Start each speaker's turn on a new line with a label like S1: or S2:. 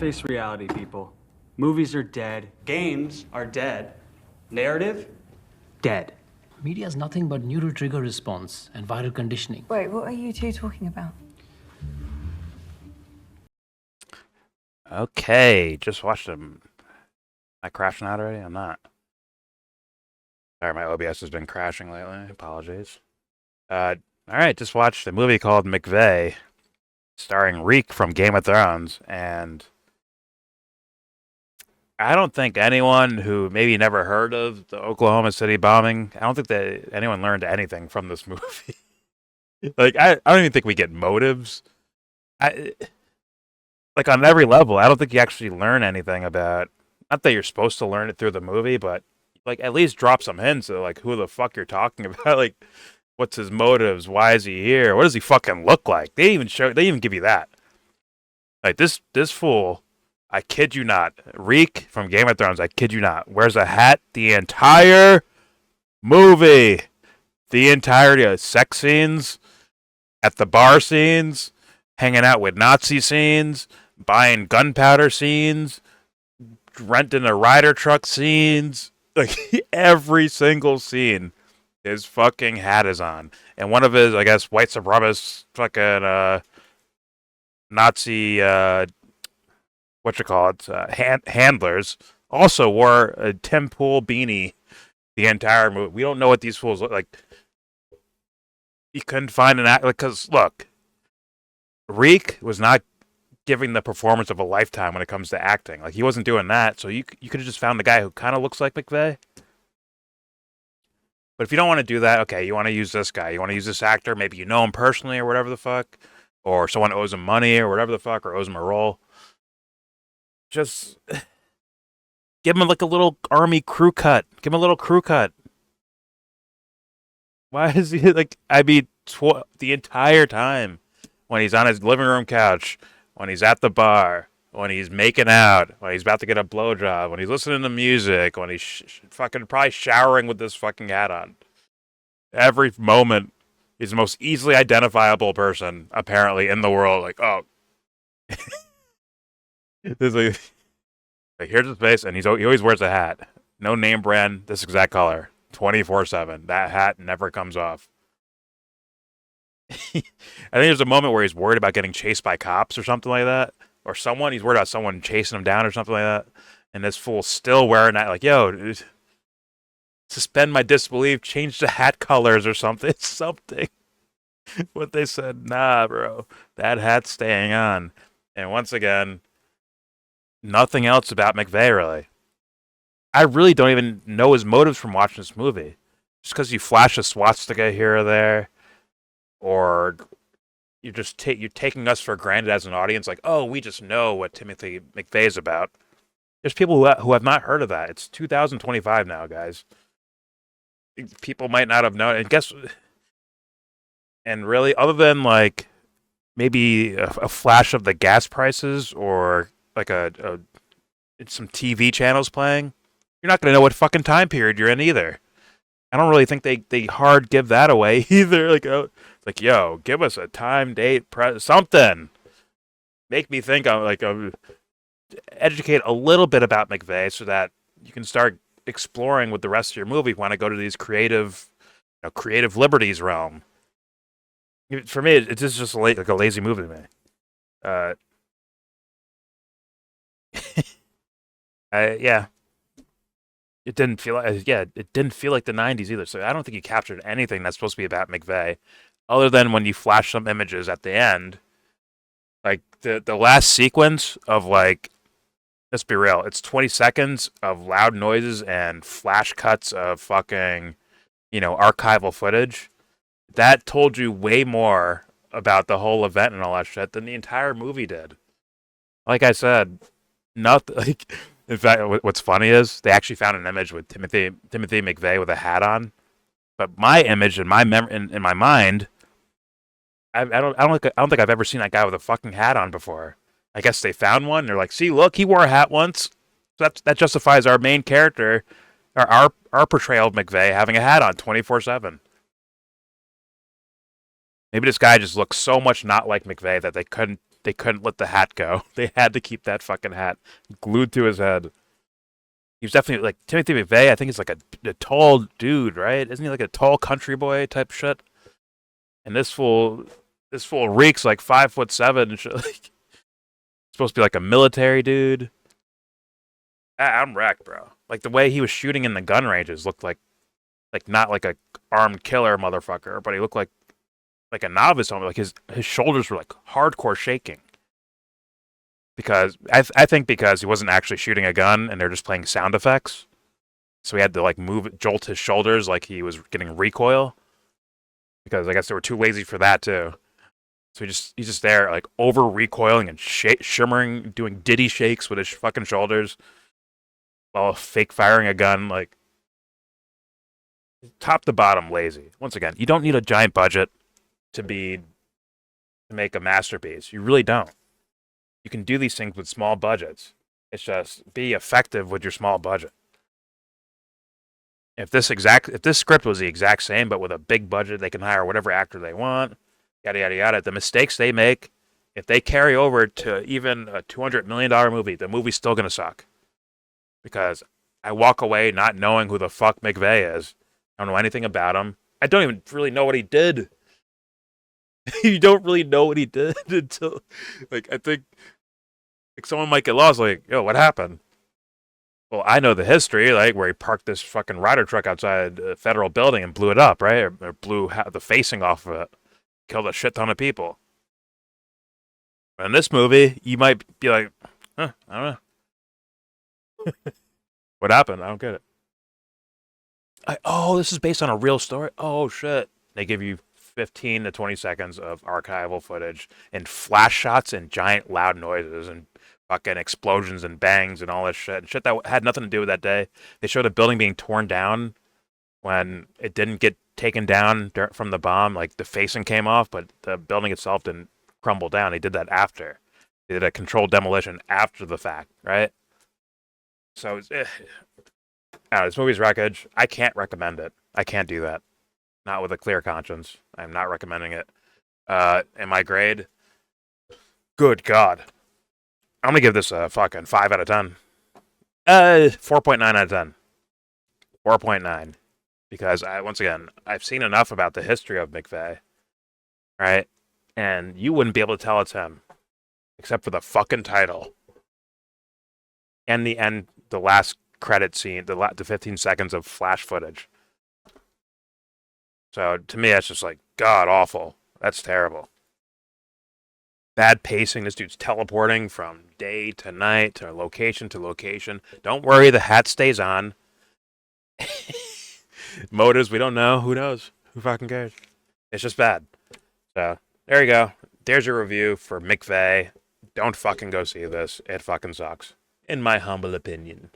S1: Face reality, people. Movies are dead. Games are dead. Narrative? Dead.
S2: Media is nothing but neural trigger response and viral conditioning.
S3: Wait, what are you two talking about?
S4: Okay, just watched them. Am I crashing out already? I'm not. Sorry, my OBS has been crashing lately. Apologies. Alright, just watched a movie called McVeigh, starring Reek from Game of Thrones, and I don't think anyone who maybe never heard of the Oklahoma City bombing, I don't think that anyone learned anything from this movie. Like, I don't even think we get motives. Like, on every level, I don't think you actually learn anything about, not that you're supposed to learn it through the movie, but, like, at least drop some hints of, like, who the fuck you're talking about. Like, what's his motives? Why is he here? What does he fucking look like? They even give you that. Like, this fool, I kid you not, Reek from Game of Thrones, I kid you not, wears a hat the entire movie. The entirety of sex scenes, at the bar scenes, hanging out with Nazi scenes, buying gunpowder scenes, renting a Ryder truck scenes. Like, every single scene, his fucking hat is on. And one of his, I guess, white supremacist fucking Nazi, handlers also wore a Tim Pool beanie the entire movie. We don't know what these fools look like. He couldn't find an act, because, look, Reek was not giving the performance of a lifetime when it comes to acting. Like, he wasn't doing that, so you could have just found the guy who kind of looks like McVeigh. But if you don't want to do that, okay, you want to use this guy. You want to use this actor. Maybe you know him personally or whatever the fuck. Or someone owes him money or whatever the fuck, or owes him a role. Just give him like a little army crew cut. Give him a little crew cut. Why is he like, I mean, the entire time when he's on his living room couch, when he's at the bar, when he's making out, when he's about to get a blowjob, when he's listening to music, when he's fucking probably showering with this fucking hat on. Every moment, he's the most easily identifiable person, apparently, in the world. Like, oh. There's like, here's his face, and he always wears a hat. No name brand, this exact color. 24/7. That hat never comes off. I think there's a moment where he's worried about getting chased by cops or something like that. Or someone. He's worried about someone chasing him down or something like that. And this fool's still wearing that. Like, yo, dude, suspend my disbelief. Change the hat colors or something. It's something. What they said, nah, bro. That hat's staying on. And once again, nothing else about McVeigh, really. I really don't even know his motives from watching this movie. Just because you flash a swastika here or there, or you're taking us for granted as an audience, like, oh, we just know what Timothy McVeigh is about. There's people who have not heard of that. It's 2025 now, guys. People might not have known. And really, other than like maybe a flash of the gas prices or like some TV channels playing, you're not going to know what fucking time period you're in either. I don't really think they hard give that away either. Like, yo, give us a time, date, something. Make me think. Educate a little bit about McVeigh so that you can start exploring with the rest of your movie. If you want to go to these creative liberties realm. For me, it's just like a lazy movie to me. Yeah. It didn't feel like the 90s either. So I don't think you captured anything that's supposed to be about McVeigh, other than when you flash some images at the end. Like the last sequence of, like, let's be real, it's 20 seconds of loud noises and flash cuts of fucking, archival footage. That told you way more about the whole event and all that shit than the entire movie did. Like I said, nothing. Like, in fact, what's funny is they actually found an image with Timothy McVeigh with a hat on, but my image in my in my mind, I don't think I've ever seen that guy with a fucking hat on before. I guess they found one. They're like, see, look, he wore a hat once. So that justifies our main character, or our portrayal of McVeigh having a hat on 24/7. Maybe this guy just looks so much not like McVeigh that they couldn't they couldn't let the hat go. They had to keep that fucking hat glued to his head. He was definitely like Timothy McVeigh. I think he's like a tall dude, right? Isn't he like a tall country boy type shit? And this fool reeks like 5'7" and shit. Like, supposed to be like a military dude. I'm wrecked, bro. Like the way he was shooting in the gun ranges looked like not like a armed killer motherfucker, but he looked like a novice on me. Like his shoulders were like hardcore shaking. Because I think because he wasn't actually shooting a gun and they're just playing sound effects, so he had to like jolt his shoulders like he was getting recoil. Because I guess they were too lazy for that too. So he's just there like over recoiling and shimmering, doing diddy shakes with his fucking shoulders while fake firing a gun. Like top to bottom lazy. Once again, you don't need a giant budget to make a masterpiece. You really don't. You can do these things with small budgets. It's just be effective with your small budget. If this script was the exact same but with a big budget, they can hire whatever actor they want, yada yada yada. The mistakes they make, if they carry over to even a $200 million movie, the movie's still gonna suck. Because I walk away not knowing who the fuck McVeigh is. I don't know anything about him. I don't even really know what he did. You don't really know what he did until, like, I think like someone might get lost, like, yo, what happened? Well, I know the history, like, where he parked this fucking Ryder truck outside a federal building and blew it up, right? Or blew the facing off of it. Killed a shit ton of people. But in this movie, you might be like, I don't know. What happened? I don't get it. This is based on a real story? Oh, shit. They give you 15 to 20 seconds of archival footage and flash shots and giant loud noises and fucking explosions and bangs and all this shit. And shit that had nothing to do with that day. They showed a building being torn down when it didn't get taken down from the bomb. Like the facing came off, but the building itself didn't crumble down. They did that after. They did a controlled demolition after the fact, right? So this movie's wreckage. I can't recommend it. I can't do that. Not with a clear conscience. I'm not recommending it. And my grade? Good God. I'm going to give this a fucking 5 out of 10. 4.9 out of 10. 4.9. Because, once again, I've seen enough about the history of McVeigh. Right? And you wouldn't be able to tell it's him. Except for the fucking title. And the last credit scene, the 15 seconds of flash footage. So, to me, that's just like, god awful. That's terrible. Bad pacing. This dude's teleporting from day to night to location to location. Don't worry, the hat stays on. Motives, we don't know. Who knows? Who fucking cares? It's just bad. So, there you go. There's your review for McVeigh. Don't fucking go see this. It fucking sucks. In my humble opinion.